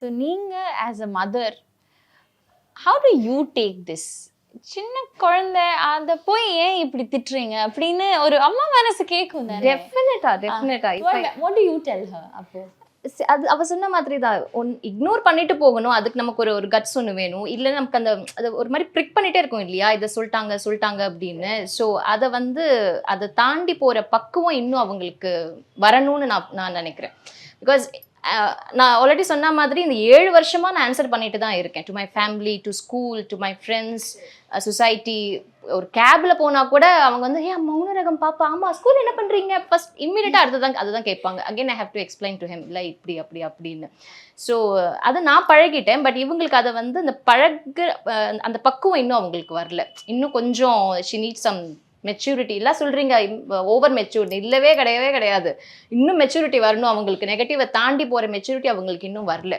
So நீங்கள் as a mother how to you take this? சின்ன குழந்தை அதை போய் ஏன் இப்படி திட்டுறீங்க அப்படின்னு ஒரு அம்மா மனசு கேட்கும். டெஃபினட்டா what to you tell her? அப்போ அது அவ சொன்ன மாதிரி தான், இக்னோர் பண்ணிட்டு போகணும். அதுக்கு நமக்கு ஒரு கட்ஸ் ஒன்று வேணும். இல்லை நமக்கு அந்த அது ஒரு மாதிரி ப்ரிக் பண்ணிட்டே இருக்கும் இல்லையா, இதை சொல்லிட்டாங்க அப்படின்னு. ஸோ அதை தாண்டி போகிற பக்குவம் இன்னும் அவங்களுக்கு வரணும்னு நான் நினைக்கிறேன். பிகாஸ் நான் ஆல்ரெடி சொன்ன மாதிரி இந்த 7 வருஷமாக நான் ஆன்சர் பண்ணிட்டு தான் இருக்கேன். To my family, to school, to my friends, society. ஒரு கேபில் போனால் கூட அவங்க ஏன் மௌன ரகம் பாப்பா, ஆமாம் ஸ்கூல் என்ன பண்ணுறீங்க, ஃபர்ஸ்ட் இம்மீடியட்டாக அதுதான் கேட்பாங்க. Again I have to explain to him, இல்லை இப்படி அப்படின்னு. ஸோ அதை நான் பழகிட்டேன். பட் இவங்களுக்கு அதை அந்த பக்குவம் இன்னும் அவங்களுக்கு வரல. இன்னும் கொஞ்சம் ஷி நீட் சம் மெச்சூரிட்டி. இல்லை சொல்கிறீங்க ஓவர் மெச்சூரிட்டி, இல்லவே கிடையாது. இன்னும் மெச்சூரிட்டி வரணும் அவங்களுக்கு. நெகட்டிவை தாண்டி போகிற மெச்சூரிட்டி அவங்களுக்கு இன்னும் வரல.